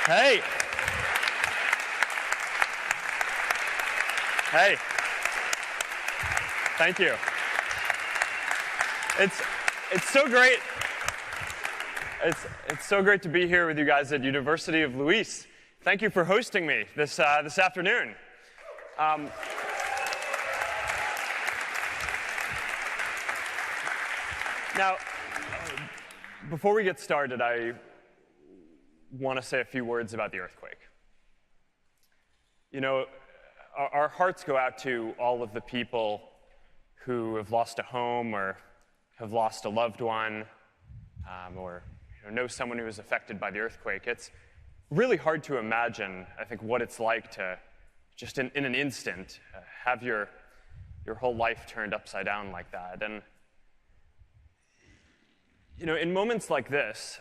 Hey. Hey. Thank you. It's so great. It's so great to be here with you guys at University of Lewis. Thank you for hosting me this afternoon. Now, before we get started, I want to say a few words about the earthquake. You know, our hearts go out to all of the people who have lost a home or have lost a loved one or know someone who was affected by the earthquake. It's really hard to imagine, I think, what it's like to just in an instant have your whole life turned upside down like that. And you know, in moments like this,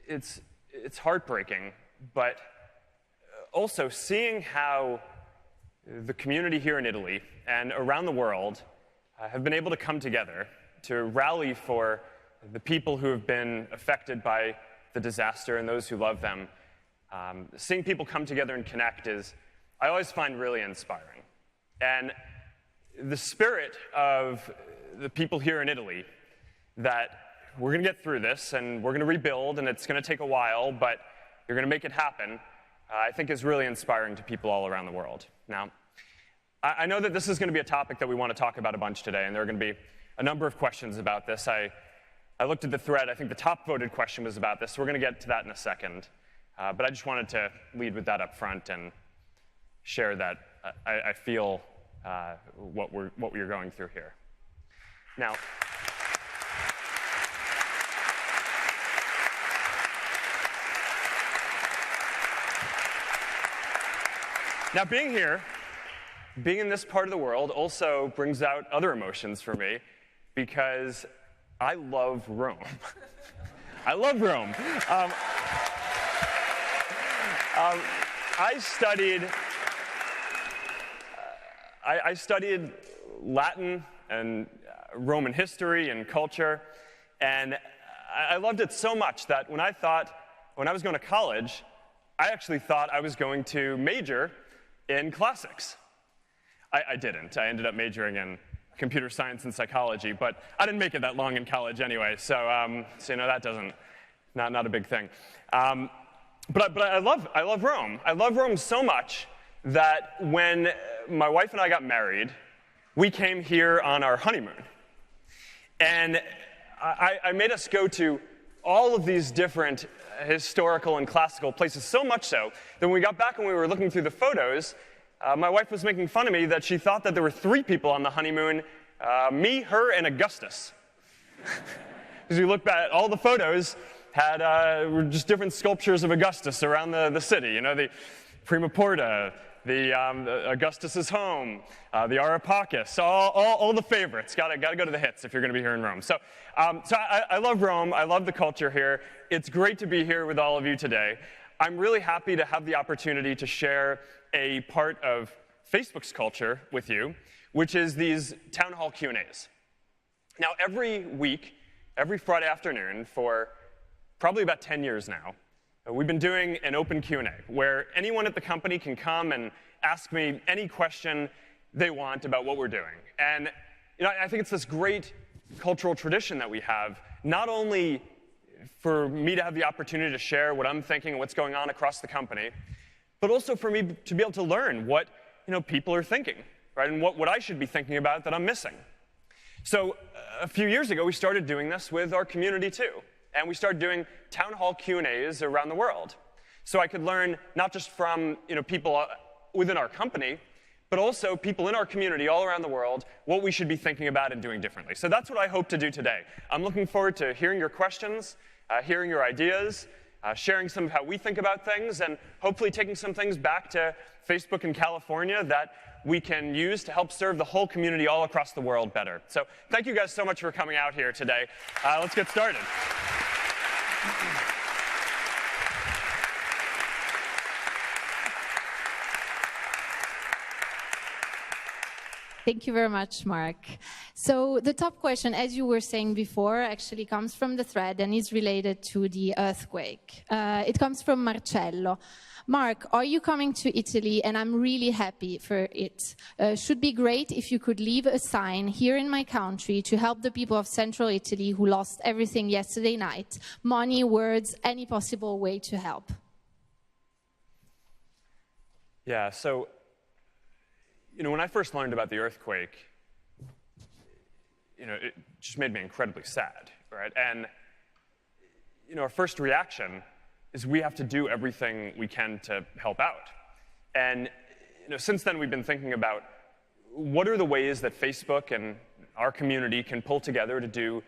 it's heartbreaking, but also seeing how the community here in Italy and around the world have been able to come together to rally for the people who have been affected by the disaster and those who love them. Seeing people come together and connect I always find really inspiring. And the spirit of the people here in Italy, that we're going to get through this and we're going to rebuild and it's going to take a while, but you're going to make it happen, I think is really inspiring to people all around the world. Now, I know that this is going to be a topic that we want to talk about a bunch today, and there are going to be a number of questions about this. I looked at the thread. I think the top voted question was about this. So we're going to get to that in a second. But I just wanted to lead with that up front and share that I feel what we're going through here. Now, being here, being in this part of the world also brings out other emotions for me because I love Rome. I love Rome. I studied Latin and Roman history and culture, and I loved it so much that when I was going to college, I actually thought I was going to major in classics. I didn't. I ended up majoring in computer science and psychology, but I didn't make it that long in college anyway, so you know, that not a big thing. But I love Rome. I love Rome so much that when my wife and I got married, we came here on our honeymoon. And I made us go to all of these different historical and classical places, so much so that when we got back and we were looking through the photos, my wife was making fun of me that she thought that there were 3 people on the honeymoon, me, her, and Augustus. Because we looked at all the photos, were just different sculptures of Augustus around the city. You know, the Prima Porta, the Augustus's home, the Areopagus, all the favorites. Got to go to the hits if you're going to be here in Rome. So I love Rome. I love the culture here. It's great to be here with all of you today. I'm really happy to have the opportunity to share a part of Facebook's culture with you, which is these town hall Q&As. Now, every week, every Friday afternoon for probably about 10 years now, we've been doing an open Q&A where anyone at the company can come and ask me any question they want about what we're doing. And you know, I think it's this great cultural tradition that we have, not only for me to have the opportunity to share what I'm thinking and what's going on across the company, but also for me to be able to learn what people are thinking, right? And what I should be thinking about that I'm missing. So a few years ago, we started doing this with our community too. And we started doing town hall Q&As around the world. So I could learn not just from people within our company, but also people in our community all around the world, what we should be thinking about and doing differently. So that's what I hope to do today. I'm looking forward to hearing your questions, hearing your ideas, sharing some of how we think about things, and hopefully taking some things back to Facebook in California that we can use to help serve the whole community all across the world better. So thank you guys so much for coming out here today. Let's get started. Thank you very much, Mark. So the top question, as you were saying before, actually comes from the thread and is related to the earthquake. It comes from Marcello. Mark, are you coming to Italy? And I'm really happy for it. Should be great if you could leave a sign here in my country to help the people of central Italy who lost everything yesterday night. Money, words, any possible way to help. Yeah, so, when I first learned about the earthquake, it just made me incredibly sad, right? And, our first reaction is we have to do everything we can to help out. And, since then we've been thinking about what are the ways that Facebook and our community can pull together to do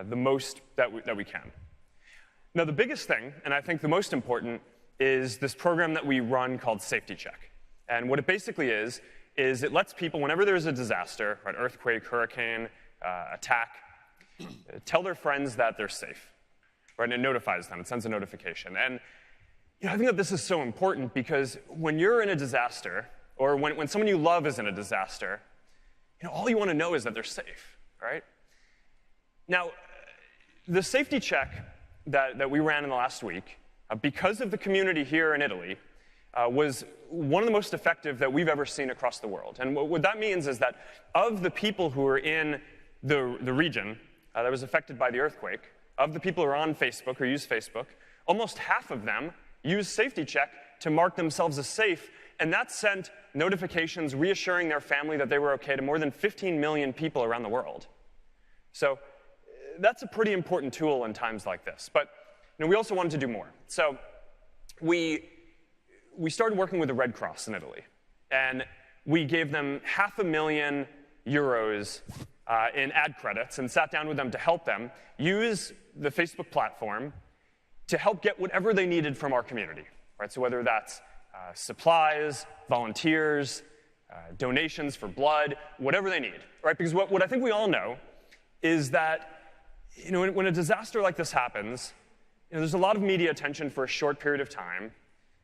the most that we can. Now, the biggest thing, and I think the most important, is this program that we run called Safety Check. And what it basically is it lets people, whenever there's a disaster, an earthquake, hurricane, attack, tell their friends that they're safe. Right? And it notifies them. It sends a notification. And I think that this is so important because when you're in a disaster, or when someone you love is in a disaster, all you want to know is that they're safe, right? Now, the safety check that we ran in the last week, because of the community here in Italy, was one of the most effective that we've ever seen across the world. And what that means is that of the people who are in the region that was affected by the earthquake, of the people who are on Facebook or use Facebook, almost half of them use Safety Check to mark themselves as safe, and that sent notifications reassuring their family that they were okay to more than 15 million people around the world. So that's a pretty important tool in times like this. But we also wanted to do more. So we started working with the Red Cross in Italy, and we gave them €500,000 in ad credits and sat down with them to help them use the Facebook platform to help get whatever they needed from our community, right? So whether that's supplies, volunteers, donations for blood, whatever they need, right? Because what I think we all know is that when a disaster like this happens, there's a lot of media attention for a short period of time,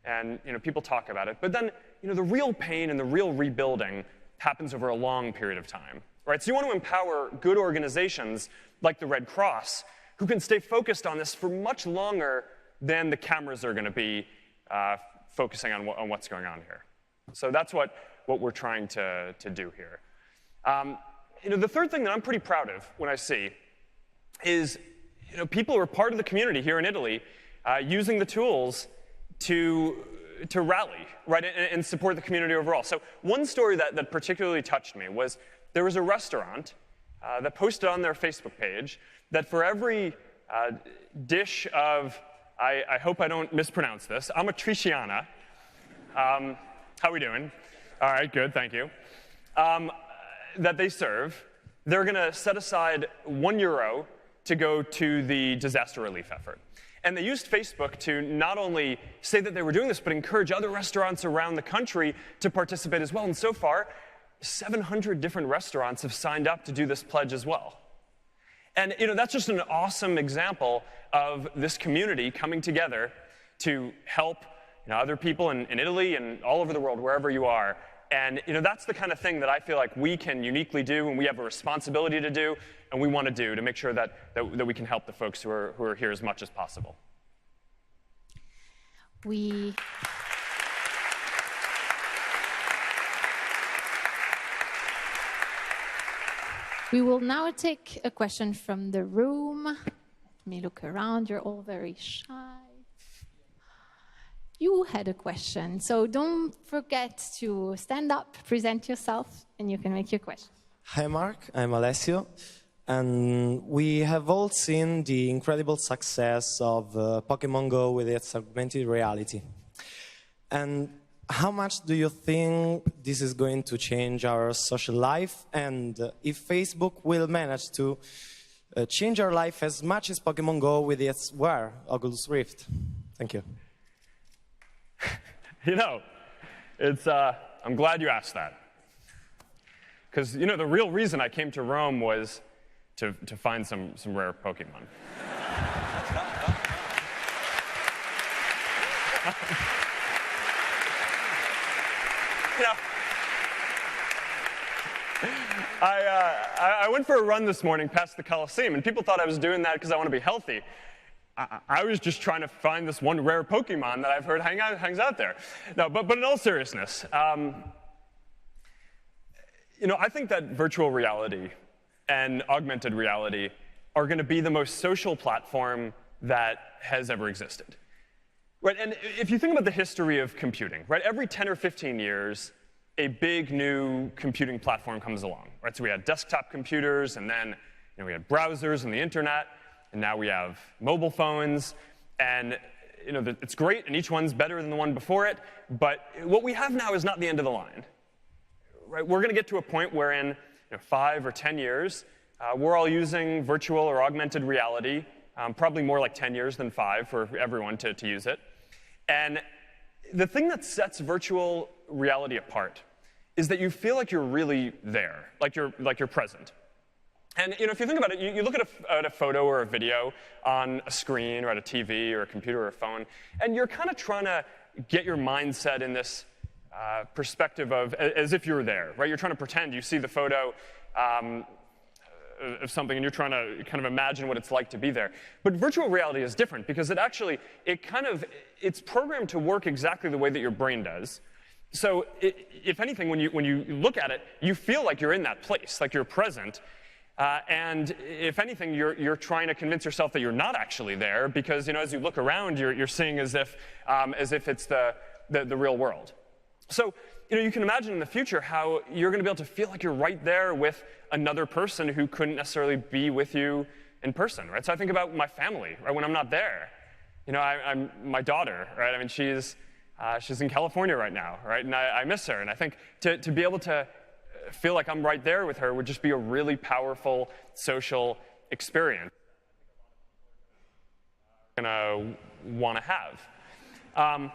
and people talk about it. But then the real pain and the real rebuilding happens over a long period of time, right? So you want to empower good organizations like the Red Cross who can stay focused on this for much longer than the cameras are going to be focusing on what's going on here. So that's what we're trying to do here. The third thing that I'm pretty proud of when I see is people who are part of the community here in Italy using the tools to rally, right, and support the community overall. So one story that particularly touched me was there was a restaurant that posted on their Facebook page that for every dish of, I hope I don't mispronounce this, amatriciana, how are we doing? All right, good, thank you. That they serve, they're going to set aside €1 to go to the disaster relief effort. And they used Facebook to not only say that they were doing this, but encourage other restaurants around the country to participate as well. And so far, 700 different restaurants have signed up to do this pledge as well. And that's just an awesome example of this community coming together to help other people in Italy and all over the world, wherever you are. And that's the kind of thing that I feel like we can uniquely do, and we have a responsibility to do, and we want to do to make sure that we can help the folks who are here as much as possible. We will now take a question from the room. Let me look around. You're all very shy. You had a question, so don't forget to stand up, present yourself, and you can make your question. Hi, Mark. I'm Alessio. And we have all seen the incredible success of Pokemon Go with its augmented reality. And how much do you think this is going to change our social life? And if Facebook will manage to change our life as much as Pokemon Go with its Wear, Oculus Rift? Thank you. I'm glad you asked that. Because, the real reason I came to Rome was to find some rare Pokemon. I went for a run this morning past the Coliseum, and people thought I was doing that because I want to be healthy. I was just trying to find this one rare Pokemon that I've heard hangs out there. No, but in all seriousness, I think that virtual reality and augmented reality are going to be the most social platform that has ever existed. Right? And if you think about the history of computing, right, every 10 or 15 years, a big new computing platform comes along. Right? So we had desktop computers, and then we had browsers and the internet, and now we have mobile phones. And it's great, and each one's better than the one before it. But what we have now is not the end of the line. Right? We're going to get to a point where in 5 or 10 years, we're all using virtual or augmented reality, probably more like 10 years than 5 for everyone to use it. And the thing that sets virtual reality apart is that you feel like you're really there, like you're present. And if you think about it, you look at a photo or a video on a screen or at a TV or a computer or a phone, and you're kind of trying to get your mindset in this perspective of as if you're there, right? You're trying to pretend you see the photo of something, and you're trying to kind of imagine what it's like to be there. But virtual reality is different because it's programmed to work exactly the way that your brain does. So if anything, when you look at it, you feel like you're in that place, like you're present. And if anything, you're trying to convince yourself that you're not actually there because as you look around, you're seeing as if it's the real world. So you can imagine in the future how you're going to be able to feel like you're right there with another person who couldn't necessarily be with you in person, right? So I think about my family, right? When I'm not there, I'm my daughter, right? I mean, she's in California right now, right? And I miss her, and I think to be able to feel like I'm right there with her would just be a really powerful social experience I'm going to want to have.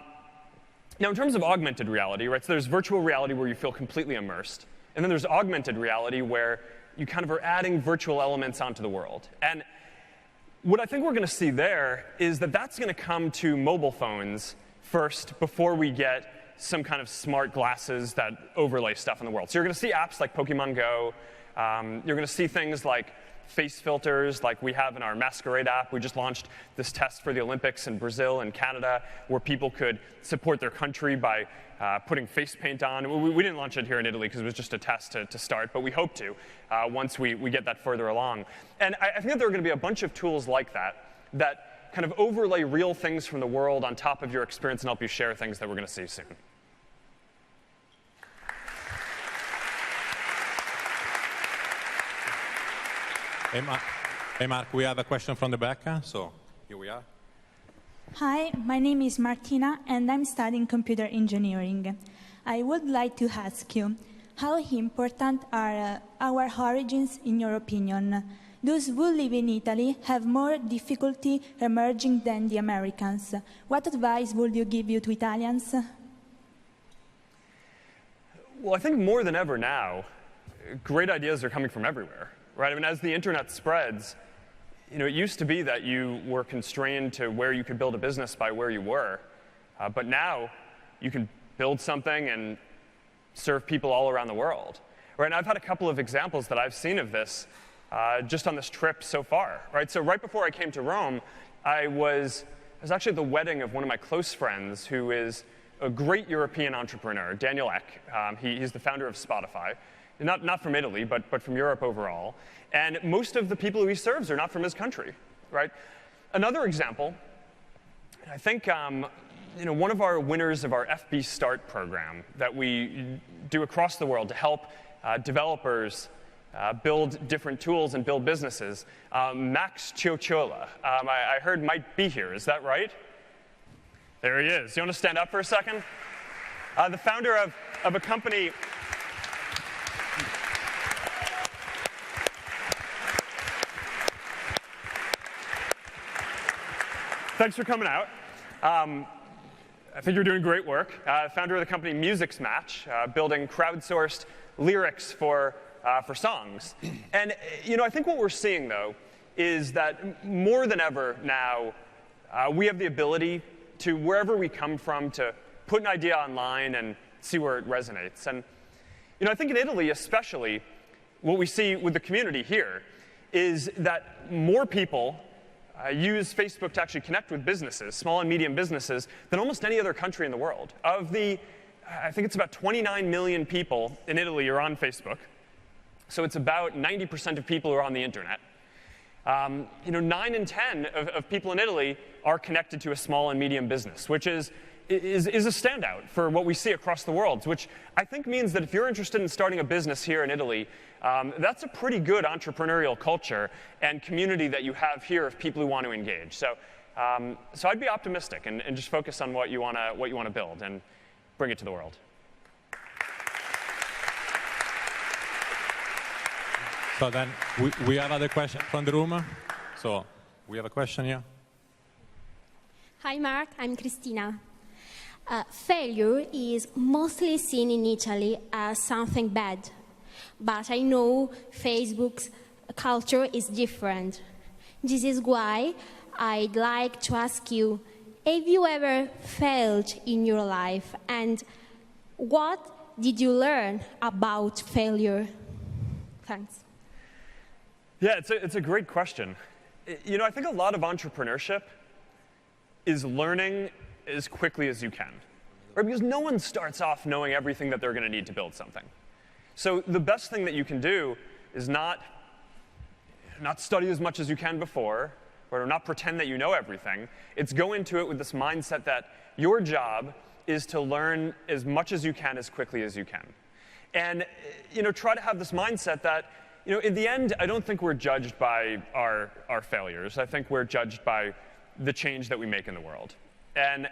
Now, in terms of augmented reality, right, so there's virtual reality where you feel completely immersed, and then there's augmented reality where you kind of are adding virtual elements onto the world. And what I think we're going to see there is that that's going to come to mobile phones first before we get some kind of smart glasses that overlay stuff in the world. So you're going to see apps like Pokemon Go. You're going to see things like face filters like we have in our Masquerade app. We just launched this test for the Olympics in Brazil and Canada where people could support their country by putting face paint on. We didn't launch it here in Italy because it was just a test to start, but we hope to once we get that further along. And I think that there are going to be a bunch of tools like that kind of overlay real things from the world on top of your experience and help you share things that we're going to see soon. Hey, Mark, we have a question from the back, so here we are. Hi, my name is Martina, and I'm studying computer engineering. I would like to ask you, how important are our origins in your opinion? Those who live in Italy have more difficulty emerging than the Americans. What advice would you give to Italians? Well, I think more than ever now, great ideas are coming from everywhere. Right? I mean, as the internet spreads, it used to be that you were constrained to where you could build a business by where you were. But now, you can build something and serve people all around the world. Right? And I've had a couple of examples that I've seen of this just on this trip so far. Right? So right before I came to Rome, I was actually at the wedding of one of my close friends who is a great European entrepreneur, Daniel Ek. He's the founder of Spotify. Not from Italy, but from Europe overall. And most of the people who he serves are not from his country, right? Another example, I think one of our winners of our FB Start program that we do across the world to help developers build different tools and build businesses, Max Ciociola, I heard might be here. Is that right? There he is. You want to stand up for a second? The founder of a company... Thanks for coming out. I think you're doing great work. Founder of the company Music's Match, building crowdsourced lyrics for songs. And I think what we're seeing though is that more than ever now, we have the ability to wherever we come from to put an idea online and see where it resonates. And I think in Italy especially, what we see with the community here is that more people use Facebook to actually connect with businesses, small and medium businesses, than almost any other country in the world. I think it's about 29 million people in Italy are on Facebook. So it's about 90% of people who are on the internet. 9 in 10 of people in Italy are connected to a small and medium business, which is a standout for what we see across the world, which I think means that if you're interested in starting a business here in Italy, that's a pretty good entrepreneurial culture and community that you have here of people who want to engage. So I'd be optimistic and just focus on what you want to build and bring it to the world. So then we have other questions from the room. So we have a question here. Hi, Mark. I'm Cristina. Failure is mostly seen in Italy as something bad, but I know Facebook's culture is different. This is why I'd like to ask you, have you ever failed in your life, and what did you learn about failure? Thanks. Yeah, it's a great question. I think a lot of entrepreneurship is learning as quickly as you can, right? Because no one starts off knowing everything that they're going to need to build something. So the best thing that you can do is not study as much as you can before, or not pretend that you know everything. It's go into it with this mindset that your job is to learn as much as you can as quickly as you can. And try to have this mindset that in the end, I don't think we're judged by our failures. I think we're judged by the change that we make in the world. And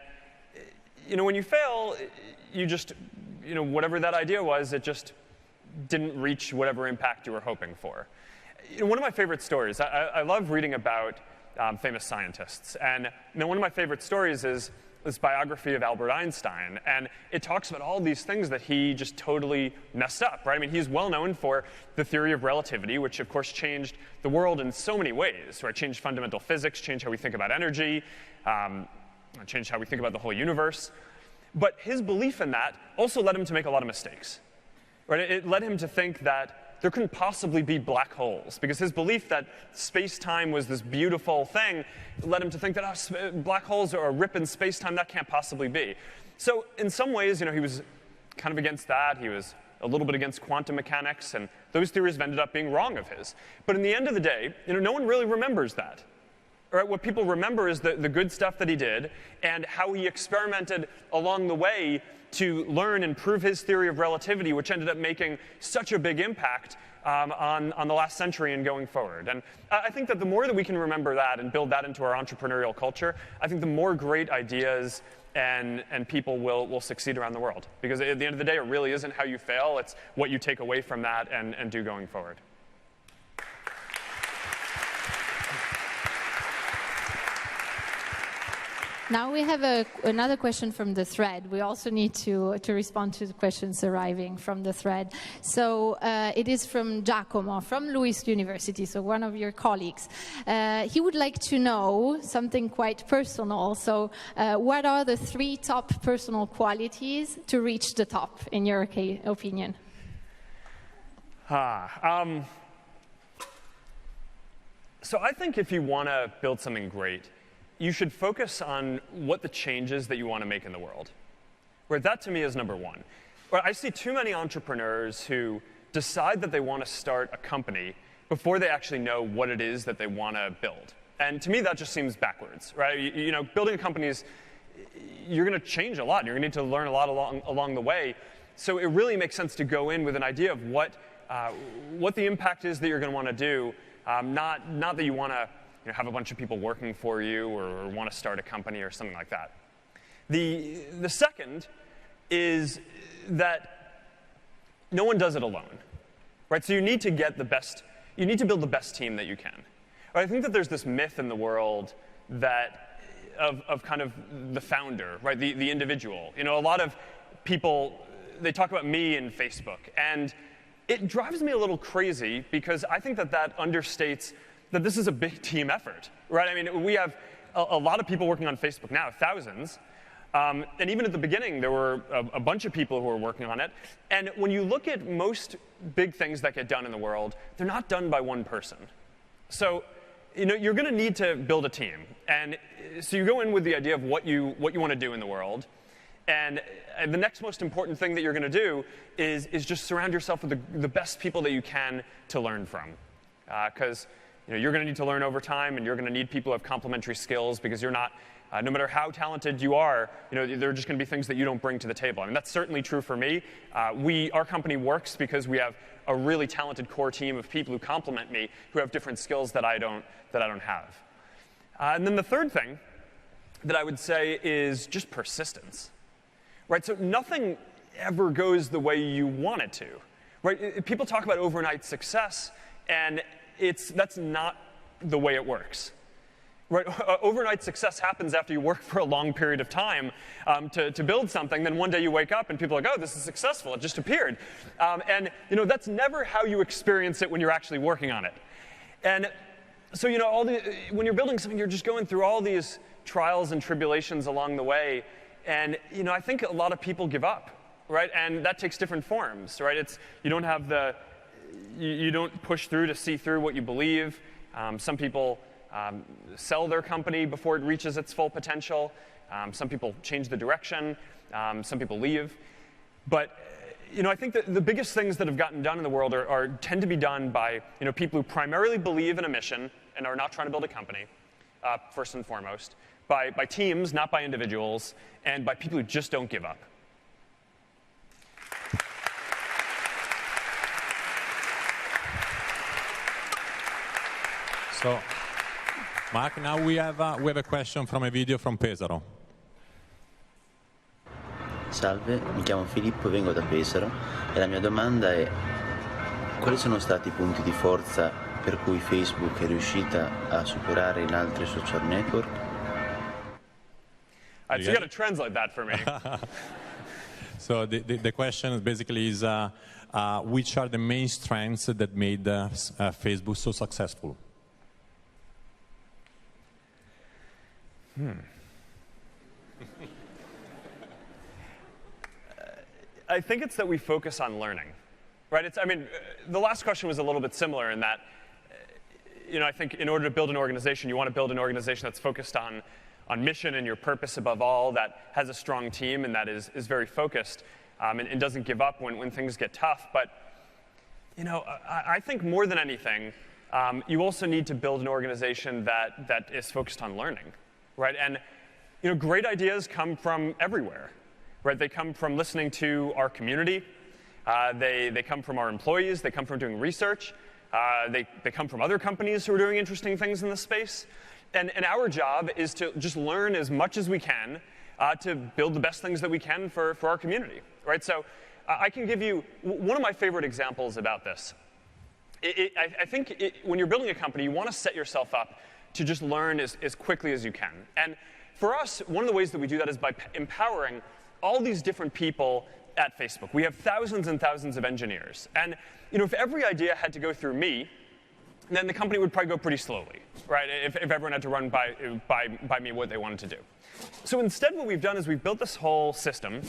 when you fail, you just, whatever that idea was, it just didn't reach whatever impact you were hoping for. One of my favorite stories, I love reading about famous scientists. And one of my favorite stories is this biography of Albert Einstein, and it talks about all these things that he just totally messed up, right? I mean, he's well known for the theory of relativity, which of course changed the world in so many ways, right? Changed fundamental physics, changed how we think about energy, changed how we think about the whole universe. But his belief in that also led him to make a lot of mistakes, right? It led him to think that there couldn't possibly be black holes, because his belief that space-time was this beautiful thing led him to think that black holes are a rip in space-time, that can't possibly be. So in some ways, he was kind of against that. He was a little bit against quantum mechanics, and those theories have ended up being wrong of his. But in the end of the day, no one really remembers that. Right? What people remember is the good stuff that he did and how he experimented along the way to learn and prove his theory of relativity, which ended up making such a big impact on the last century and going forward. And I think that the more that we can remember that and build that into our entrepreneurial culture, I think the more great ideas and people will succeed around the world. Because at the end of the day, it really isn't how you fail, it's what you take away from that and do going forward. Now we have another question from the thread. We also need to respond to the questions arriving from the thread. So it is from Giacomo, from Lewis University, so one of your colleagues. He would like to know something quite personal. So what are the 3 top personal qualities to reach the top, in your opinion? So I think if you want to build something great, you should focus on what the changes that you want to make in the world. Where that to me is number one. Where I see too many entrepreneurs who decide that they want to start a company before they actually know what it is that they want to build. And to me, that just seems backwards, right? Building a company is, you're going to change a lot. You're going to need to learn a lot along the way. So it really makes sense to go in with an idea of what the impact is that you're going to want to do, not that you want to have a bunch of people working for you or want to start a company or something like that. The second is that no one does it alone, right? So you need to get the best, you need to build the best team that you can. I think that there's this myth in the world that of kind of the founder, right? The individual. A lot of people, they talk about me in Facebook, and it drives me a little crazy because I think that understates that this is a big team effort, right? I mean, we have a lot of people working on Facebook now, thousands, And even at the beginning, there were a bunch of people who were working on it. And when you look at most big things that get done in the world, they're not done by one person. So you're going to need to build a team. And so you go in with the idea of what you want to do in the world. And the next most important thing that you're going to do is just surround yourself with the best people that you can to learn from. Because you're going to need to learn over time, and you're going to need people who have complementary skills, because you're not, no matter how talented you are, there are just going to be things that you don't bring to the table. I mean, that's certainly true for me. Our company works because we have a really talented core team of people who complement me, who have different skills that I don't have. And then the third thing that I would say is just persistence. Right? So nothing ever goes the way you want it to. Right? People talk about overnight success, and that's not the way it works. Right? Overnight success happens after you work for a long period of time to build something. Then one day you wake up and people are like, oh, this is successful. It just appeared. And that's never how you experience it when you're actually working on it. And so when you're building something, you're just going through all these trials and tribulations along the way. And I think a lot of people give up, right? And that takes different forms, right? You don't push through to see through what you believe. Some people sell their company before it reaches its full potential. Some people change the direction. Some people leave. But I think that the biggest things that have gotten done in the world tend to be done by people who primarily believe in a mission and are not trying to build a company, first and foremost. By teams, not by individuals, and by people who just don't give up. So, Mark, now we have a question from a video from Pesaro. Salve, mi chiamo Filippo, vengo da Pesaro e la mia domanda è: quali sono stati i punti di forza per cui Facebook è riuscita a superare in altri social network? So you got to translate that for me. So the question basically is, which are the main strengths that made Facebook so successful? I think it's that we focus on learning, right? The last question was a little bit similar in that, I think in order to build an organization, you want to build an organization that's focused on mission and your purpose above all, that has a strong team and that is very focused and doesn't give up when things get tough. But, I think more than anything, you also need to build an organization that is focused on learning, right? And, great ideas come from everywhere, right? They come from listening to our community. They come from our employees. They come from doing research. They come from other companies who are doing interesting things in this space. And our job is to just learn as much as we can to build the best things that we can for our community, right? So I can give you one of my favorite examples about this. I think when you're building a company, you want to set yourself up to just learn as quickly as you can. And for us, one of the ways that we do that is by empowering all these different people at Facebook. We have thousands and thousands of engineers. And if every idea had to go through me, then the company would probably go pretty slowly, right? If everyone had to run by me what they wanted to do. So instead, what we've done is we've built this whole system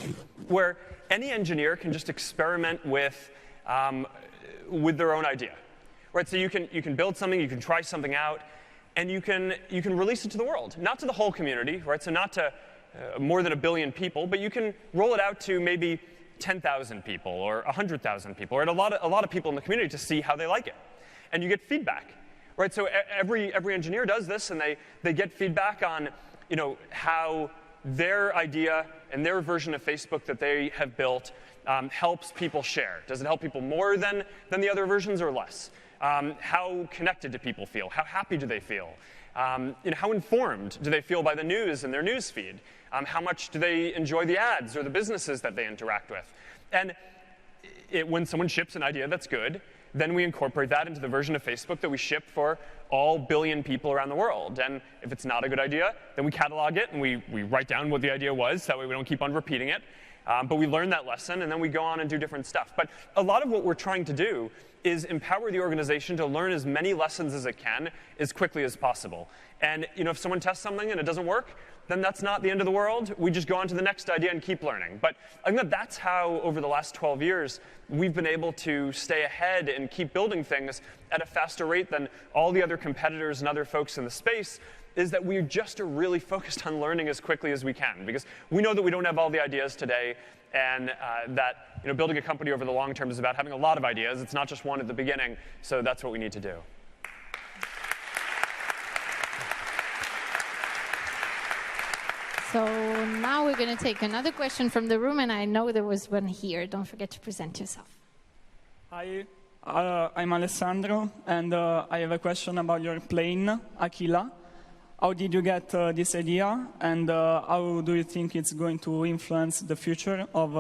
where any engineer can just experiment with their own idea, right? So you can build something, you can try something out, and you can release it to the world, not to the whole community, right? So not to more than 1 billion people, but you can roll it out to maybe 10,000 people or 100,000 people, or a lot of people in the community to see how they like it. And you get feedback, right? So every engineer does this, and they get feedback on, how their idea and their version of Facebook that they have built helps people share. Does it help people more than the other versions or less? How connected do people feel? How happy do they feel? How informed do they feel by the news and their news feed? How much do they enjoy the ads or the businesses that they interact with? And when someone ships an idea that's good, then we incorporate that into the version of Facebook that we ship for all billion people around the world. And if it's not a good idea, then we catalog it and we write down what the idea was, so that way we don't keep on repeating it. But we learn that lesson, and then we go on and do different stuff. But a lot of what we're trying to do is empower the organization to learn as many lessons as it can as quickly as possible. And if someone tests something and it doesn't work, then that's not the end of the world. We just go on to the next idea and keep learning. But I think that's how, over the last 12 years, we've been able to stay ahead and keep building things at a faster rate than all the other competitors and other folks in the space, is that we just are really focused on learning as quickly as we can. Because we know that we don't have all the ideas today, and that building a company over the long term is about having a lot of ideas. It's not just one at the beginning, so that's what we need to do. So now we're going to take another question from the room, and I know there was one here. Don't forget to present yourself. Hi, I'm Alessandro, and I have a question about your plane, Aquila. How did you get this idea, and how do you think it's going to influence the future of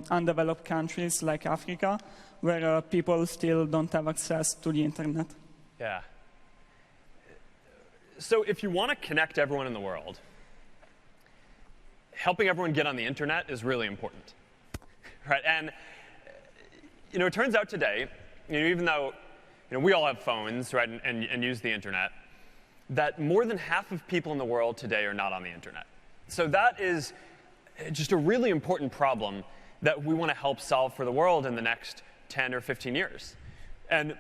undeveloped countries like Africa, where people still don't have access to the internet? Yeah. So if you want to connect everyone in the world, helping everyone get on the internet is really important, right? And it turns out today, even though we all have phones, right, and use the internet, that more than half of people in the world today are not on the internet. So that is just a really important problem that we want to help solve for the world in the next 10 or 15 years. And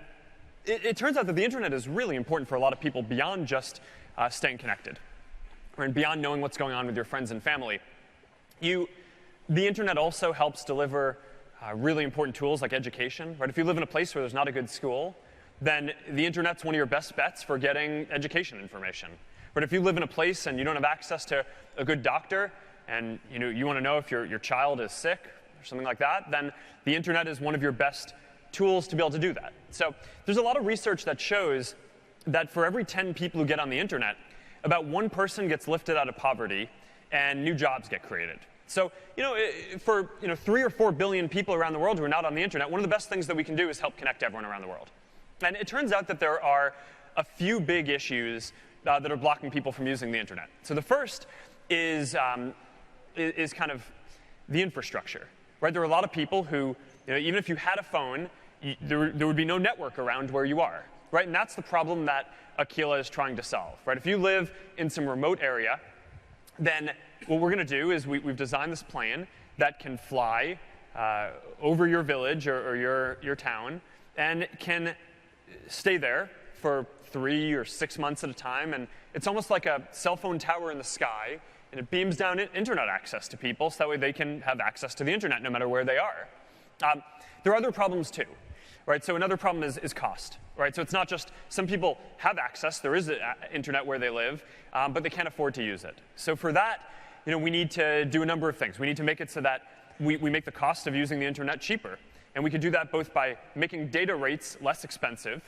it turns out that the internet is really important for a lot of people beyond just staying connected, and beyond knowing what's going on with your friends and family. The internet also helps deliver really important tools like education, right? If you live in a place where there's not a good school, then the internet's one of your best bets for getting education information. But if you live in a place and you don't have access to a good doctor, and you want to know if your child is sick or something like that, then the internet is one of your best tools to be able to do that. So there's a lot of research that shows that for every 10 people who get on the internet, about one person gets lifted out of poverty and new jobs get created. So for 3 or 4 billion people around the world who are not on the internet, one of the best things that we can do is help connect everyone around the world. And it turns out that there are a few big issues that are blocking people from using the internet. So the first is kind of the infrastructure, right? There are a lot of people who, even if you had a phone, there would be no network around where you are, right? And that's the problem that Aquila is trying to solve, right? If you live in some remote area, then what we're going to do is we've designed this plane that can fly over your village or your town, and can stay there for 3 or 6 months at a time. And it's almost like a cell phone tower in the sky, and it beams down internet access to people so that way they can have access to the internet no matter where they are. There are other problems too, right? So another problem is cost, right? So it's not just some people have access, there is internet where they live, but they can't afford to use it. So for that, we need to do a number of things. We need to make it so that we make the cost of using the internet cheaper. And we can do that both by making data rates less expensive,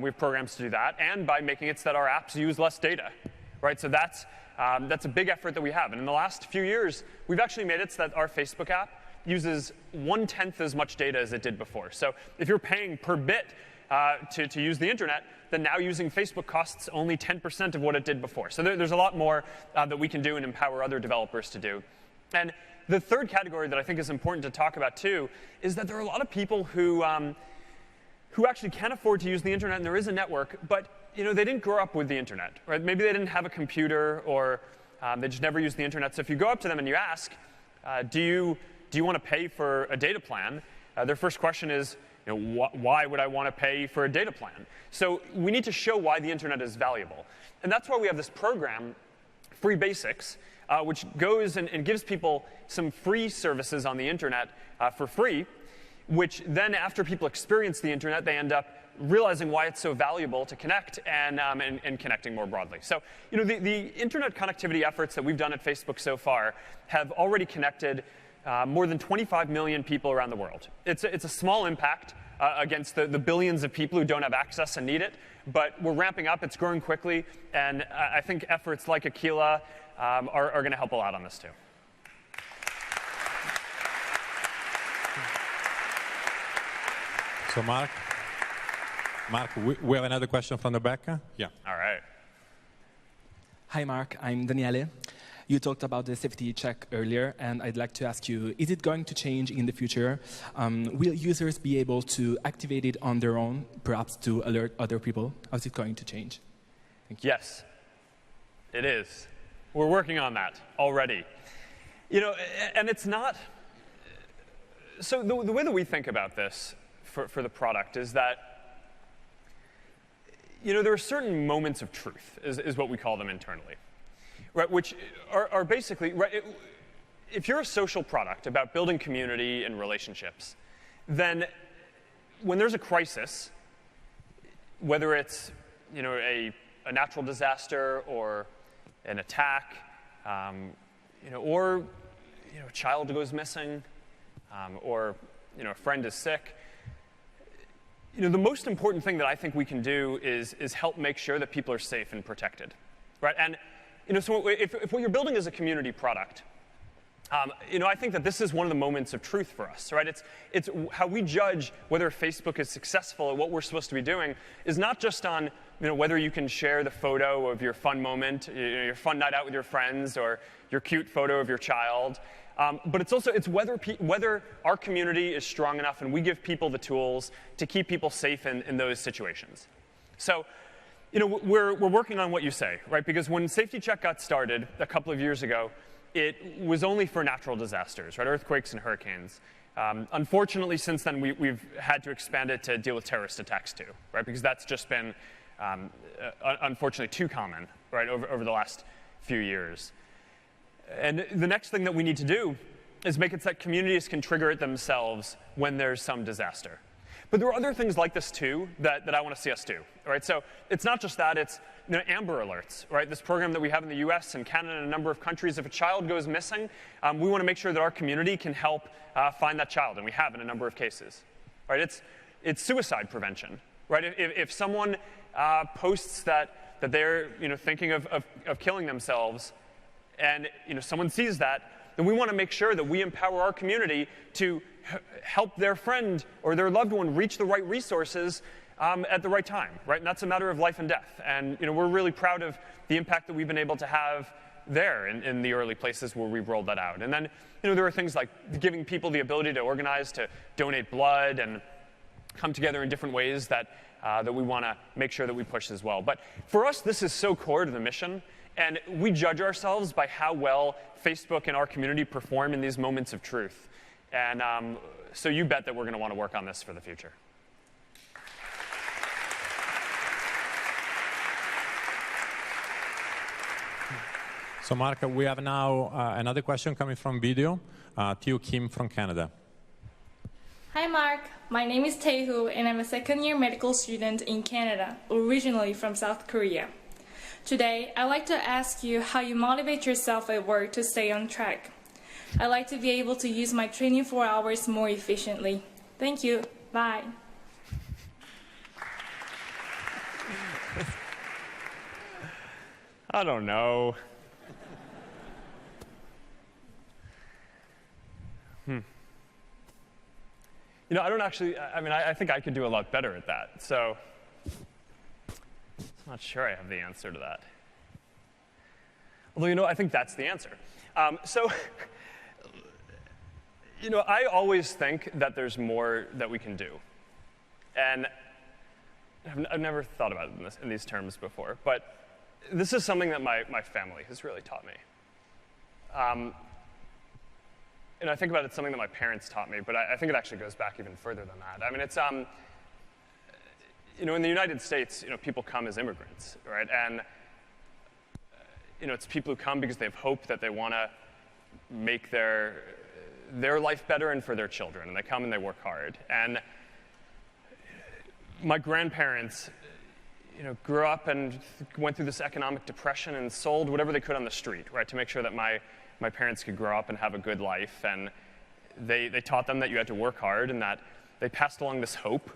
we have programs to do that, and by making it so that our apps use less data, right? So that's a big effort that we have. And in the last few years, we've actually made it so that our Facebook app uses 1/10 as much data as it did before. So if you're paying per bit to use the internet, then now using Facebook costs only 10% of what it did before. So there's a lot more that we can do and empower other developers to do. And the third category that I think is important to talk about too is that there are a lot of people who actually can afford to use the internet, and there is a network, but they didn't grow up with the internet, right? Maybe they didn't have a computer, or they just never used the internet. So if you go up to them and you ask, do you want to pay for a data plan? Their first question is, why would I want to pay for a data plan? So we need to show why the internet is valuable. And that's why we have this program, Free Basics, which goes and gives people some free services on the internet for free, which then after people experience the internet, they end up realizing why it's so valuable to connect and connecting more broadly. So the internet connectivity efforts that we've done at Facebook so far have already connected more than 25 million people around the world. It's a small impact against the billions of people who don't have access and need it, but we're ramping up, it's growing quickly, and I think efforts like Aquila are going to help a lot on this too. So Mark, we have another question from the back. Yeah. All right. Hi Mark, I'm Daniele. You talked about the safety check earlier, and I'd like to ask you, is it going to change in the future? Will users be able to activate it on their own, perhaps to alert other people? How's it going to change? Thank you. Yes, it is. We're working on that already. You know, and it's not, so the way that we think about this for the product is that, you know, there are certain moments of truth, is what we call them internally, right? Which are basically, right, if you're a social product about building community and relationships, then when there's a crisis, whether it's, you know, a natural disaster or an attack, you know, or, you know, a child goes missing, or, you know, a friend is sick. You know, the most important thing that I think we can do is help make sure that people are safe and protected, right? And, you know, so if what you're building is a community product, you know, I think that this is one of the moments of truth for us, right? It's how we judge whether Facebook is successful at what we're supposed to be doing is not just on, you know, whether you can share the photo of your fun moment, you know, your fun night out with your friends, or your cute photo of your child, but it's also whether our community is strong enough and we give people the tools to keep people safe in those situations. So, you know, we're working on what you say, right? Because when Safety Check got started a couple of years ago, it was only for natural disasters, right? Earthquakes and hurricanes. Unfortunately, since then, we've had to expand it to deal with terrorist attacks too, right? Because that's just been, unfortunately, too common, right, over the last few years. And the next thing that we need to do is make it so that communities can trigger it themselves when there's some disaster. But there are other things like this too that I want to see us do, right? So it's not just that, it's, you know, Amber Alerts, right? This program that we have in the US and Canada and a number of countries. If a child goes missing, we want to make sure that our community can help find that child, and we have in a number of cases, right? It's suicide prevention, right? If someone posts that they're, you know, thinking of killing themselves, and, you know, someone sees that, then we want to make sure that we empower our community to help their friend or their loved one reach the right resources at the right time, right? And that's a matter of life and death. And, you know, we're really proud of the impact that we've been able to have there in the early places where we've rolled that out. And then, you know, there are things like giving people the ability to organize, to donate blood, and come together in different ways that we want to make sure that we push as well. But for us, this is so core to the mission. And we judge ourselves by how well Facebook and our community perform in these moments of truth. And so you bet that we're going to want to work on this for the future. So, Mark, we have now another question coming from video. Teo Kim from Canada. Hi, Mark. My name is Taehu, and I'm a second-year medical student in Canada, originally from South Korea. Today, I'd like to ask you how you motivate yourself at work to stay on track. I'd like to be able to use my 24 hours more efficiently. Thank you. Bye. I don't know. You know, I don't actually, I mean, I think I could do a lot better at that. So I'm not sure I have the answer to that. Although, you know, I think that's the answer. So, you know, I always think that there's more that we can do. And I've never thought about it in these terms before, but this is something that my family has really taught me. And I think about it, something that my parents taught me, but I think it actually goes back even further than that. I mean, it's, you know, in the United States, you know, people come as immigrants, right? And, you know, it's people who come because they have hope that they want to make their life better and for their children, and they come and they work hard. And my grandparents, you know, grew up and went through this economic depression and sold whatever they could on the street, right, to make sure that my parents could grow up and have a good life. And they taught them that you had to work hard, and that they passed along this hope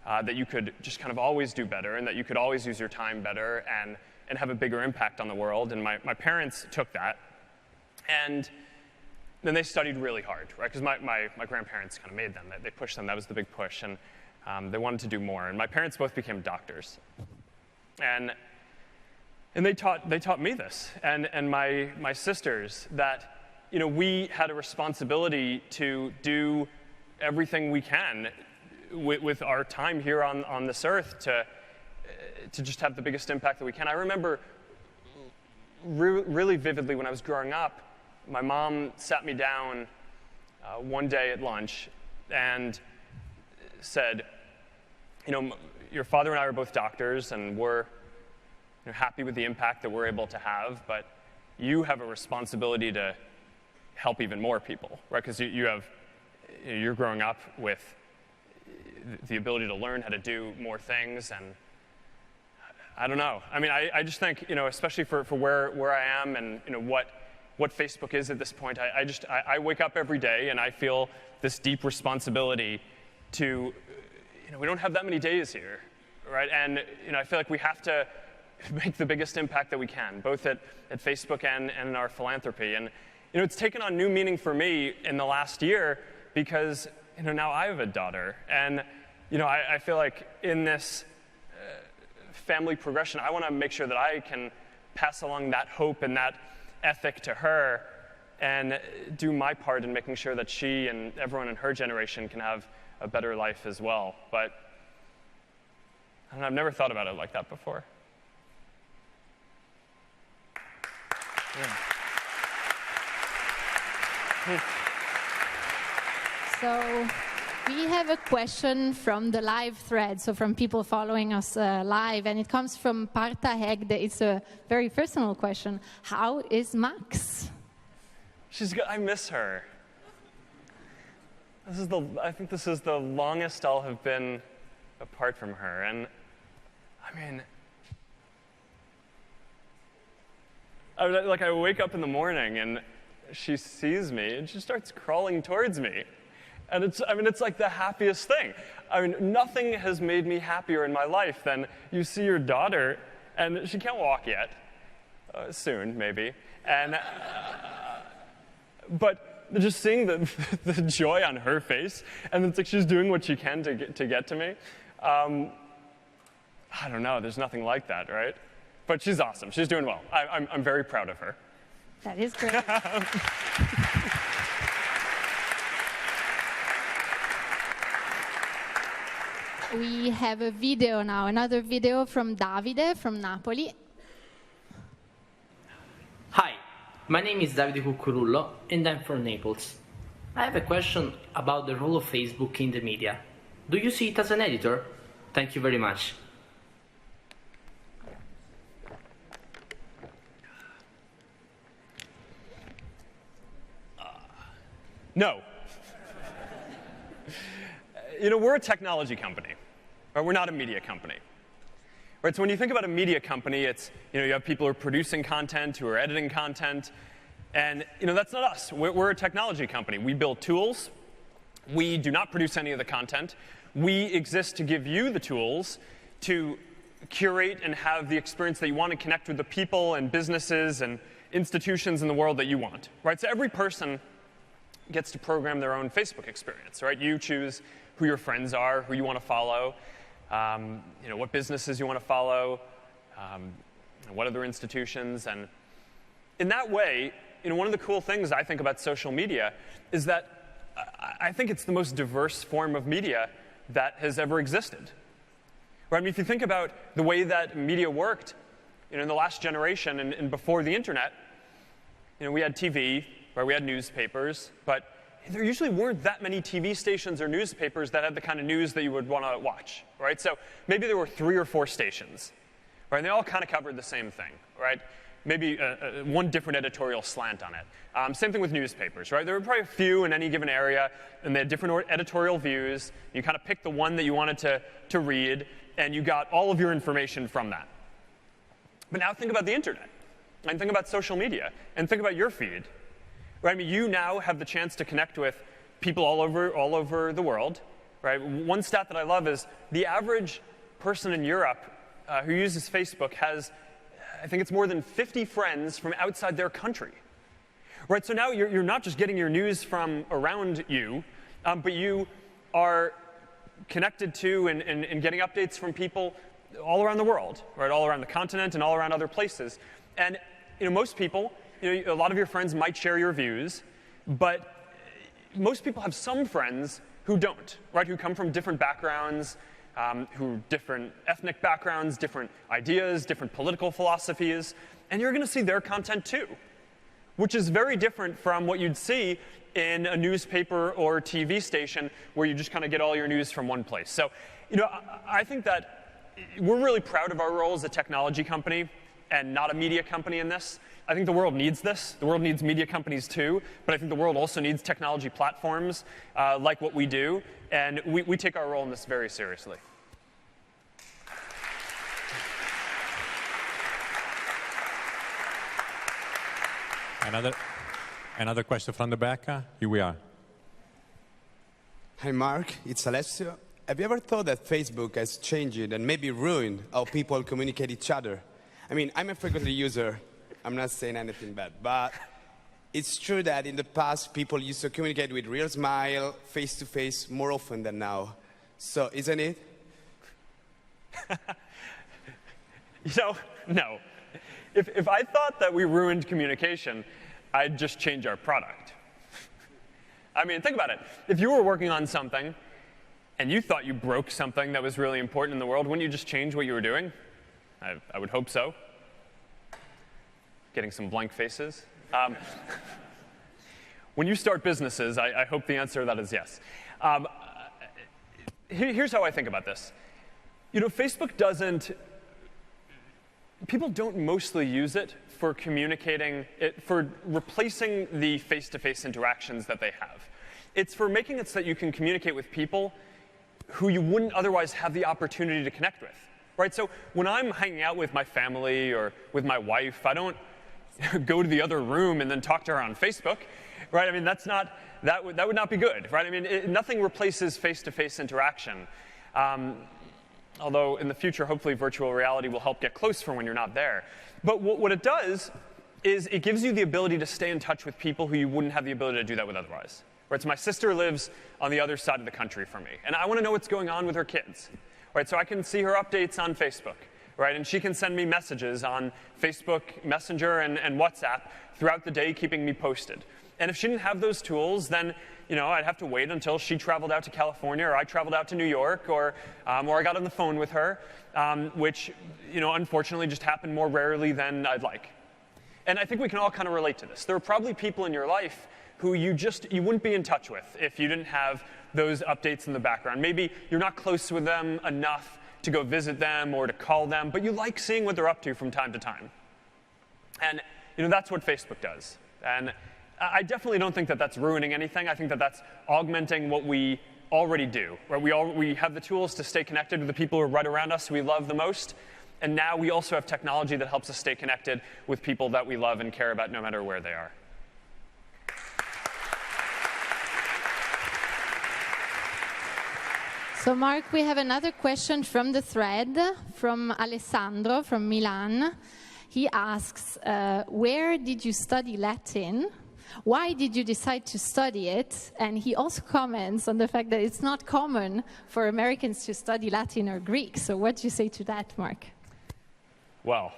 that you could just kind of always do better, and that you could always use your time better and have a bigger impact on the world. And my parents took that, and then they studied really hard, right? Because my grandparents kind of made them. They pushed them. That was the big push. And they wanted to do more. And my parents both became doctors. And And they taught me this, and my sisters, that we had a responsibility to do everything we can with our time here on this earth to just have the biggest impact that we can. I remember really vividly when I was growing up, my mom sat me down one day at lunch and said, your father and I are both doctors, and we're happy with the impact that we're able to have, but you have a responsibility to help even more people, right? Because you're growing up with the ability to learn how to do more things, and I don't know. I mean, I just think, especially for where I am and what Facebook is at this point, I wake up every day and I feel this deep responsibility to, we don't have that many days here, right? And I feel like we have to make the biggest impact that we can, both at Facebook and in our philanthropy. And it's taken on new meaning for me in the last year because now I have a daughter, and I feel like in this family progression, I want to make sure that I can pass along that hope and that ethic to her and do my part in making sure that she and everyone in her generation can have a better life as well. But I've never thought about it like that before. Yeah. So we have a question from the live thread, so from people following us live, and it comes from Parta Hegde. It's a very personal question. How is Max? She's good. I miss her. I think this is the longest I'll have been apart from her, and I mean, I wake up in the morning and she sees me and she starts crawling towards me. And it's like the happiest thing. I mean, nothing has made me happier in my life than you see your daughter, and she can't walk yet. Soon, maybe. And but just seeing the joy on her face, and it's like she's doing what she can to get to me. I don't know, there's nothing like that, right? But she's awesome. She's doing well. I'm very proud of her. That is great. We have a video now, another video from Davide from Napoli. Hi, my name is Davide Cuccurullo and I'm from Naples. I have a question about the role of Facebook in the media. Do you see it as an editor? Thank you very much. No. We're a technology company, right? We're not a media company. Right, so when you think about a media company, it's, you have people who are producing content, who are editing content, and, that's not us. We're a technology company. We build tools. We do not produce any of the content. We exist to give you the tools to curate and have the experience that you want to connect with the people and businesses and institutions in the world that you want, right? So every person gets to program their own Facebook experience, right? You choose who your friends are, who you want to follow, what businesses you want to follow, what other institutions. And in that way, one of the cool things I think about social media is that I think it's the most diverse form of media that has ever existed. Right? I mean, if you think about the way that media worked, in the last generation and before the internet, we had TV, right? We had newspapers, but there usually weren't that many TV stations or newspapers that had the kind of news that you would want to watch, right? So maybe there were 3 or 4 stations, right? And they all kind of covered the same thing, right? Maybe one different editorial slant on it. Same thing with newspapers, right? There were probably a few in any given area, and they had different editorial views. You kind of picked the one that you wanted to read, and you got all of your information from that. But now think about the internet, and think about social media, and think about your feed. Right? I mean, you now have the chance to connect with people all over the world. Right? One stat that I love is the average person in Europe who uses Facebook has, I think it's more than 50 friends from outside their country. Right? So now you're not just getting your news from around you, but you are connected to and getting updates from people all around the world, right? All around the continent and all around other places. And most people, a lot of your friends might share your views, but most people have some friends who don't, right? Who come from different backgrounds, who different ethnic backgrounds, different ideas, different political philosophies, and you're going to see their content too, which is very different from what you'd see in a newspaper or TV station where you just kind of get all your news from one place. So, I think that we're really proud of our role as a technology company and not a media company in this. I think the world needs this. The world needs media companies too, but I think the world also needs technology platforms like what we do, and we take our role in this very seriously. Another question from the back. Here we are. Hi, Mark. It's Alessio. Have you ever thought that Facebook has changed and maybe ruined how people communicate each other? I mean, I'm a frequent user. I'm not saying anything bad, but it's true that in the past, people used to communicate with real smile, face-to-face, more often than now. So, isn't it? No. If I thought that we ruined communication, I'd just change our product. I mean, think about it. If you were working on something and you thought you broke something that was really important in the world, wouldn't you just change what you were doing? I would hope so. Getting some blank faces. When you start businesses, I hope the answer to that is yes. Here's how I think about this. Facebook doesn't. People don't mostly use it for communicating, for replacing the face-to-face interactions that they have. It's for making it so that you can communicate with people who you wouldn't otherwise have the opportunity to connect with, right? So when I'm hanging out with my family or with my wife, I don't go to the other room and then talk to her on Facebook, right? I mean, that would not be good, right? I mean, nothing replaces face-to-face interaction. Although in the future, hopefully virtual reality will help get close for when you're not there. But what it does is it gives you the ability to stay in touch with people who you wouldn't have the ability to do that with otherwise. Right? So my sister lives on the other side of the country from me, and I want to know what's going on with her kids. Right? So I can see her updates on Facebook, right? And she can send me messages on Facebook Messenger and WhatsApp throughout the day, keeping me posted. And if she didn't have those tools, then I'd have to wait until she traveled out to California, or I traveled out to New York, or I got on the phone with her, which unfortunately just happened more rarely than I'd like. And I think we can all kind of relate to this. There are probably people in your life who you wouldn't be in touch with if you didn't have those updates in the background. Maybe you're not close with them enough to go visit them or to call them, but you like seeing what they're up to from time to time. And that's what Facebook does. And I definitely don't think that that's ruining anything. I think that that's augmenting what we already do. Right? We have the tools to stay connected with the people who are right around us who we love the most. And now we also have technology that helps us stay connected with people that we love and care about no matter where they are. So, Mark, we have another question from the thread from Alessandro from Milan. He asks, where did you study Latin? Why did you decide to study it? And he also comments on the fact that it's not common for Americans to study Latin or Greek. So what do you say to that, Mark? Well,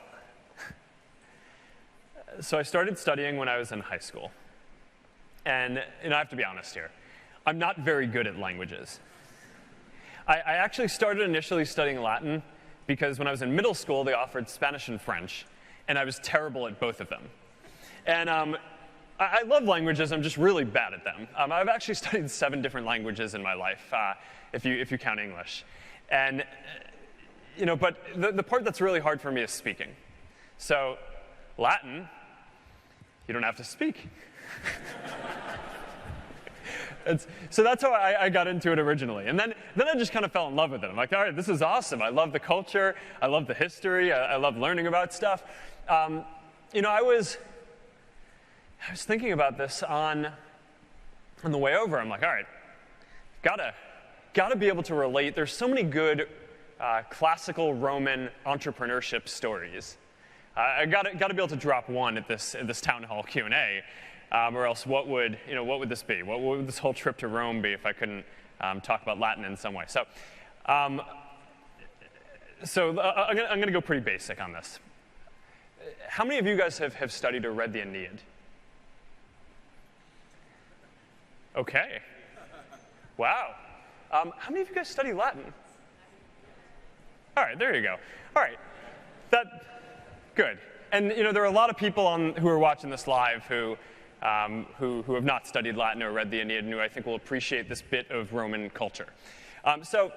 so I started studying when I was in high school. And I have to be honest here. I'm not very good at languages. I actually started initially studying Latin because when I was in middle school, they offered Spanish and French, and I was terrible at both of them. And I love languages, I'm just really bad at them. I've actually studied 7 different languages in my life, if you count English. And, but the part that's really hard for me is speaking. So Latin, you don't have to speak. So that's how I got into it originally. And then I just kind of fell in love with it. I'm like, all right, this is awesome. I love the culture. I love the history. I love learning about stuff. I was thinking about this on the way over. I'm like, all right, gotta be able to relate. There's so many good classical Roman entrepreneurship stories. I gotta be able to drop one at this town hall Q&A. Or else, what would this be? What would this whole trip to Rome be if I couldn't talk about Latin in some way? So, So I'm going to go pretty basic on this. How many of you guys have studied or read the Aeneid? Okay. Wow. How many of you guys study Latin? All right, there you go. All right, good. And there are a lot of people who are watching this live who have not studied Latin or read the Aeneid, and who I think will appreciate this bit of Roman culture. So,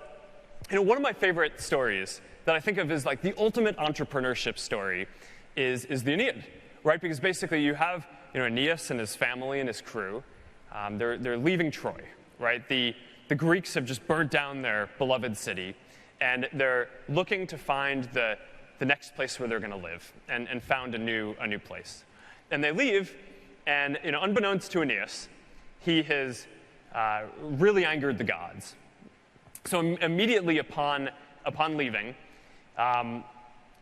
one of my favorite stories that I think of as like the ultimate entrepreneurship story is the Aeneid, right? Because basically you have Aeneas and his family and his crew. They're leaving Troy, right? The Greeks have just burnt down their beloved city, and they're looking to find the next place where they're going to live, and found a new place. And they leave, and unbeknownst to Aeneas, he has really angered the gods. So immediately upon leaving,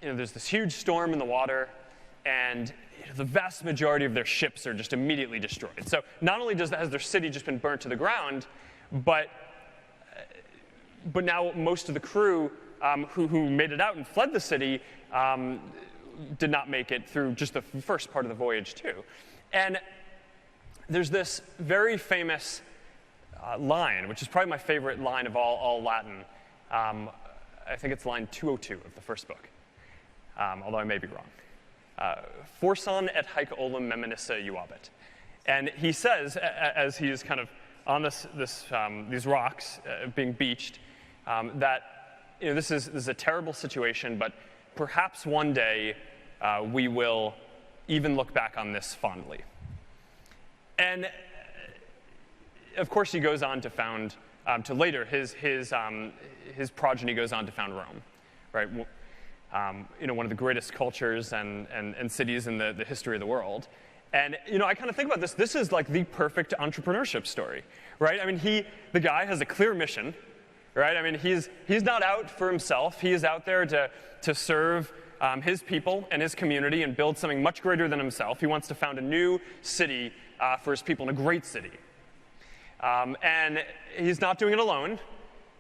there's this huge storm in the water, and the vast majority of their ships are just immediately destroyed. So not only has their city just been burnt to the ground, but now most of the crew who made it out and fled the city did not make it through just the first part of the voyage too. And there's this very famous line, which is probably my favorite line of all Latin. I think it's line 202 of the first book, although I may be wrong. Forsan et haec olim meminissa iuabit. And he says, as he is kind of on these rocks being beached, that this is a terrible situation, but perhaps one day we will even look back on this fondly. And of course, he goes on to found, to later, his progeny goes on to found Rome, right? One of the greatest cultures and cities in the history of the world. And I kind of think about this. This is like the perfect entrepreneurship story, right? I mean, the guy has a clear mission, right? I mean, he's not out for himself. He is out there to serve his people and his community and build something much greater than himself. He wants to found a new city for his people, and a great city. And he's not doing it alone,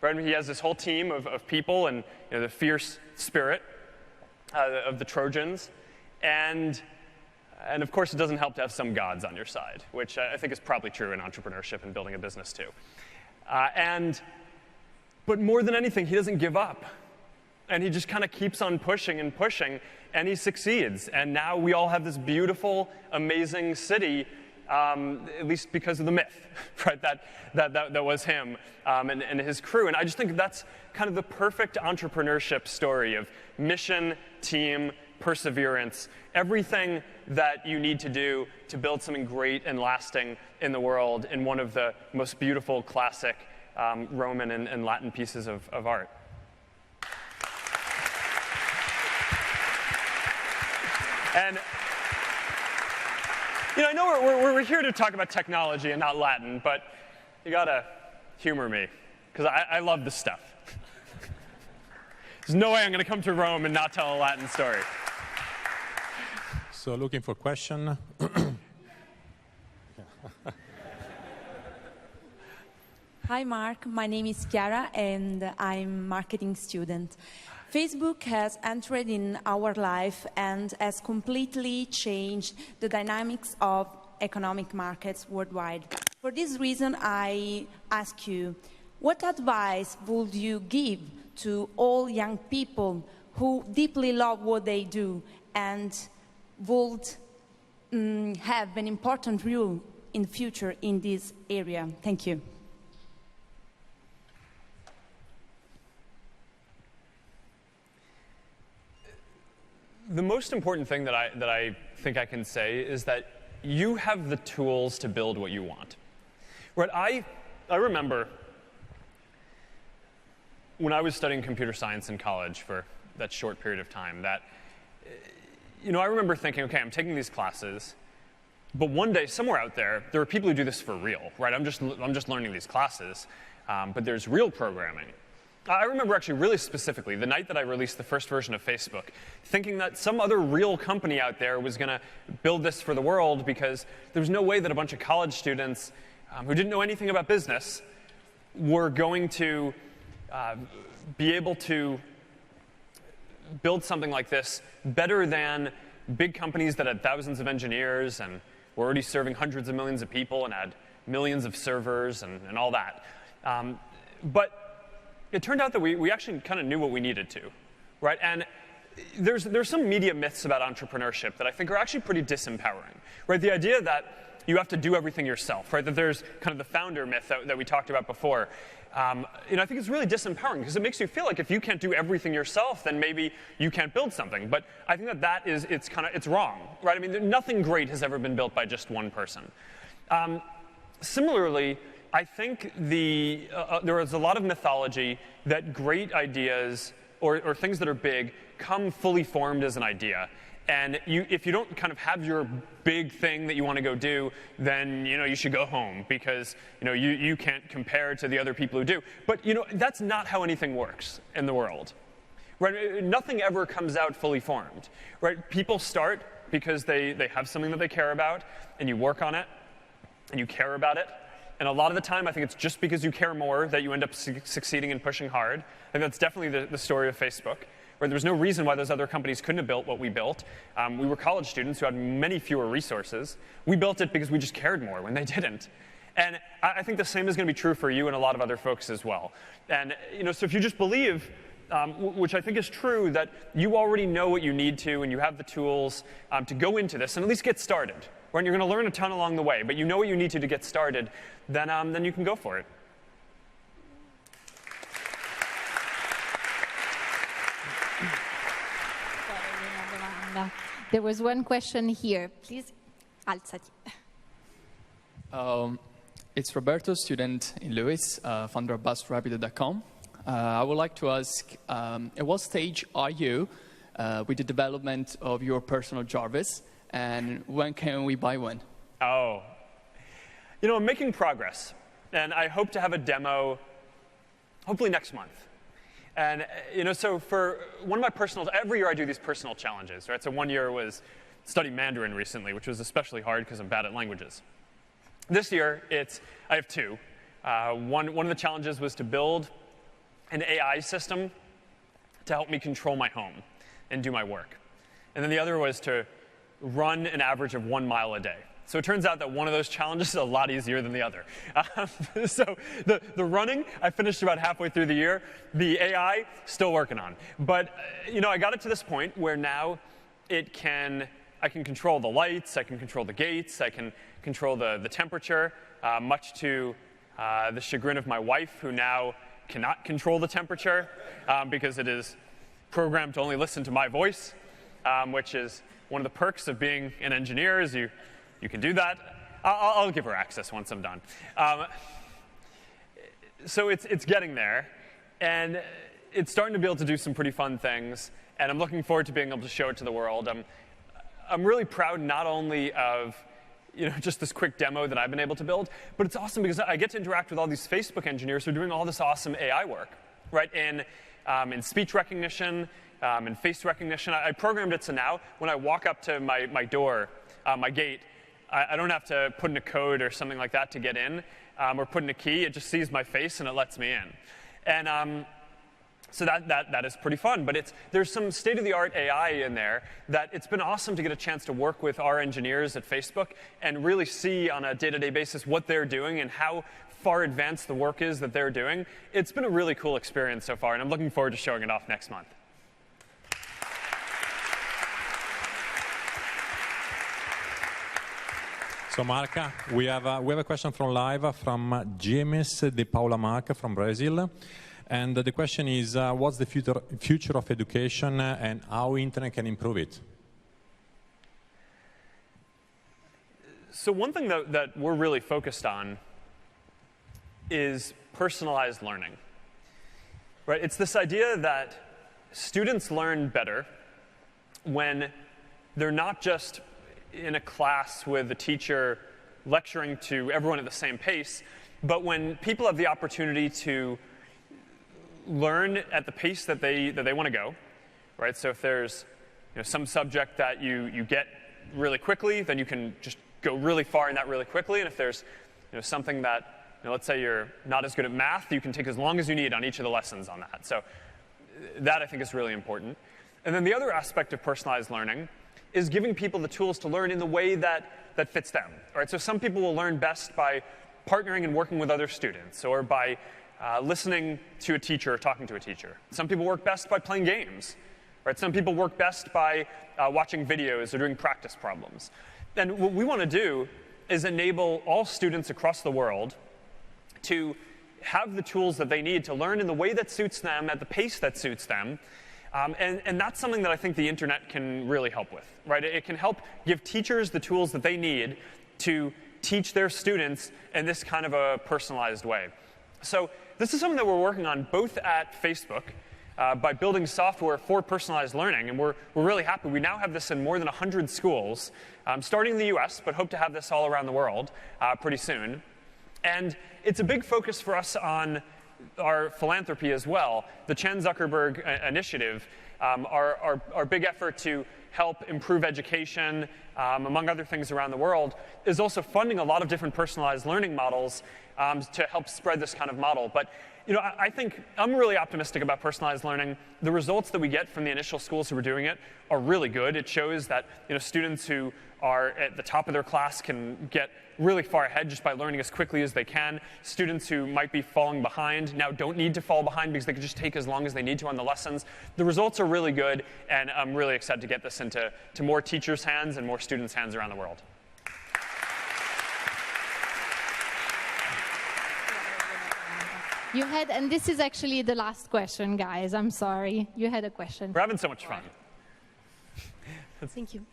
right? I mean, he has this whole team of people, and the fierce spirit of the Trojans, and of course it doesn't help to have some gods on your side, which I think is probably true in entrepreneurship and building a business too. But more than anything, he doesn't give up, and he just kind of keeps on pushing and pushing, and he succeeds. And now we all have this beautiful, amazing city. At least because of the myth, right? That was him and his crew. And I just think that's kind of the perfect entrepreneurship story of mission, team, perseverance, everything that you need to do to build something great and lasting in the world in one of the most beautiful classic Roman and Latin pieces of art. And I know we're here to talk about technology and not Latin, but you gotta humor me, because I love this stuff. There's no way I'm gonna come to Rome and not tell a Latin story. So looking for question. Hi, Mark. My name is Chiara, and I'm a marketing student. Facebook has entered in our life and has completely changed the dynamics of economic markets worldwide. For this reason, I ask you, what advice would you give to all young people who deeply love what they do and would have an important role in the future in this area? Thank you. The most important thing that I think I can say is that you have the tools to build what you want. Right? I remember when I was studying computer science in college for that short period of time that, I remember thinking, okay, I'm taking these classes, but one day somewhere out there are people who do this for real, right? I'm just learning these classes, but there's real programming. I remember actually really specifically the night that I released the first version of Facebook, thinking that some other real company out there was going to build this for the world, because there was no way that a bunch of college students who didn't know anything about business were going to be able to build something like this better than big companies that had thousands of engineers and were already serving hundreds of millions of people and had millions of servers and all that. But it turned out that we actually kind of knew what we needed to, right? And there's some media myths about entrepreneurship that I think are actually pretty disempowering, right? The idea that you have to do everything yourself, right? That there's kind of the founder myth that we talked about before. I think it's really disempowering because it makes you feel like if you can't do everything yourself, then maybe you can't build something. But I think it's wrong, right? I mean, nothing great has ever been built by just one person. Similarly, I think there is a lot of mythology that great ideas or things that are big come fully formed as an idea. And if you don't kind of have your big thing that you want to go do, then you should go home because you can't compare to the other people who do. But that's not how anything works in the world, right? Nothing ever comes out fully formed, right? People start because they have something that they care about, and you work on it, and you care about it. And a lot of the time, I think it's just because you care more that you end up succeeding and pushing hard. I think that's definitely the story of Facebook. Right? There was no reason why those other companies couldn't have built what we built. We were college students who had many fewer resources. We built it because we just cared more when they didn't. And I think the same is going to be true for you and a lot of other folks as well. And so if you just believe, which I think is true, that you already know what you need to and you have the tools to go into this and at least get started. Right? You're going to learn a ton along the way, but you know what you need to get started, then you can go for it. There was one question here. Please, alzati. It's Roberto, student in Lewis, founder of busrapido.com. I would like to ask, at what stage are you with the development of your personal Jarvis, and when can we buy one? Oh, I'm making progress, and I hope to have a demo hopefully next month. And so for one of my every year I do these personal challenges, right? So one year was study Mandarin recently, which was especially hard because I'm bad at languages. This year, I have two. One of the challenges was to build an AI system to help me control my home and do my work. And then the other was to run an average of 1 mile a day. So it turns out that one of those challenges is a lot easier than the other. So the running, I finished about halfway through the year. The AI, still working on. But I got it to this point where now I can control the lights, I can control the gates, I can control the temperature, much to the chagrin of my wife, who now cannot control the temperature because it is programmed to only listen to my voice, which is one of the perks of being an engineer is you can do that. I'll give her access once I'm done. So it's getting there, and it's starting to be able to do some pretty fun things, and I'm looking forward to being able to show it to the world. I'm really proud not only of just this quick demo that I've been able to build, but it's awesome because I get to interact with all these Facebook engineers who are doing all this awesome AI work, right? In speech recognition, in face recognition. I programmed it so now when I walk up to my door, my gate, I don't have to put in a code or something like that to get in, or put in a key. It just sees my face and it lets me in. And so that is pretty fun. But there's some state-of-the-art AI in there that it's been awesome to get a chance to work with our engineers at Facebook and really see on a day-to-day basis what they're doing and how far advanced the work is that they're doing. It's been a really cool experience so far, and I'm looking forward to showing it off next month. So, Mark, we have a question from live from James de Paula Mark from Brazil. And the question is, what's the future of education and how internet can improve it? So one thing that we're really focused on is personalized learning. Right? It's this idea that students learn better when they're not just in a class with a teacher lecturing to everyone at the same pace, but when people have the opportunity to learn at the pace that they want to go, right? So if there's some subject that you get really quickly, then you can just go really far in that really quickly. And if there's something that, let's say you're not as good at math, you can take as long as you need on each of the lessons on that. So that I think is really important. And then the other aspect of personalized learning is giving people the tools to learn in the way that fits them. All right, so some people will learn best by partnering and working with other students, or by listening to a teacher or talking to a teacher. Some people work best by playing games. Right? Some people work best by watching videos or doing practice problems. And what we want to do is enable all students across the world to have the tools that they need to learn in the way that suits them, at the pace that suits them. And that's something that I think the internet can really help with. Right? It can help give teachers the tools that they need to teach their students in this kind of a personalized way. So this is something that we're working on both at Facebook, by building software for personalized learning, and we're really happy. We now have this in more than 100 schools, starting in the US, but hope to have this all around the world pretty soon. And it's a big focus for us on our philanthropy as well. The Zekrebirg initiative, our big effort to help improve education, among other things around the world, is also funding a lot of different personalized learning models to help spread this kind of model. But I think I'm really optimistic about personalized learning. The results that we get from the initial schools who are doing it are really good. It shows that students who are at the top of their class can get really far ahead just by learning as quickly as they can. Students who might be falling behind now don't need to fall behind because they can just take as long as they need to on the lessons. The results are really good, and I'm really excited to get this into more teachers' hands and more students' hands around the world. You had, and this is actually the last question, guys. I'm sorry. You had a question. We're having so much fun. Thank you.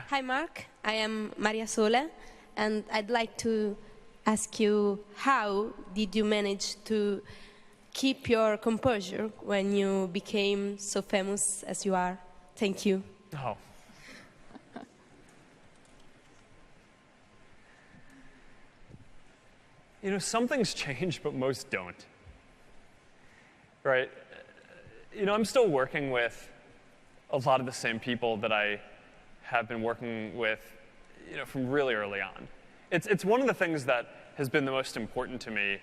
Hi, Mark. I am Maria Sole, and I'd like to ask you, how did you manage to keep your composure when you became so famous as you are? Thank you. Oh. Some things change, but most don't. Right? I'm still working with a lot of the same people that I have been working with, from really early on. It's one of the things that has been the most important to me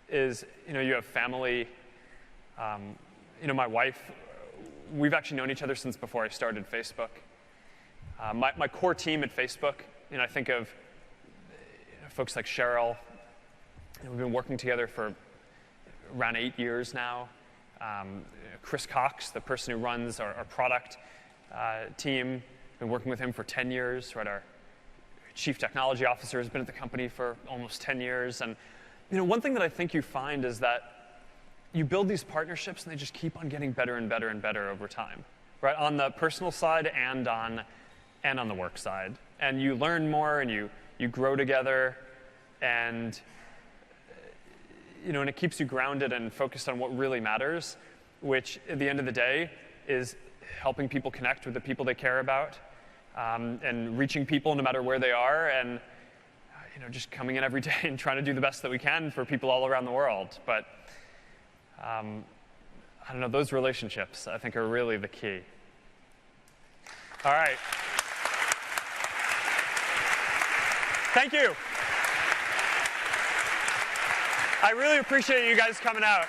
is, you have family. My wife, we've actually known each other since before I started Facebook. My core team at Facebook, I think of folks like Cheryl. We've been working together for around 8 years now. Chris Cox, the person who runs our product team, been working with him for 10 years. Right, our chief technology officer has been at the company for almost 10 years. And one thing that I think you find is that you build these partnerships and they just keep on getting better and better and better over time, right? On the personal side and on the work side. And you learn more and you grow together, and and it keeps you grounded and focused on what really matters, which at the end of the day is helping people connect with the people they care about, and reaching people no matter where they are, and just coming in every day and trying to do the best that we can for people all around the world. But I don't know, those relationships I think are really the key. All right. Thank you. I really appreciate you guys coming out.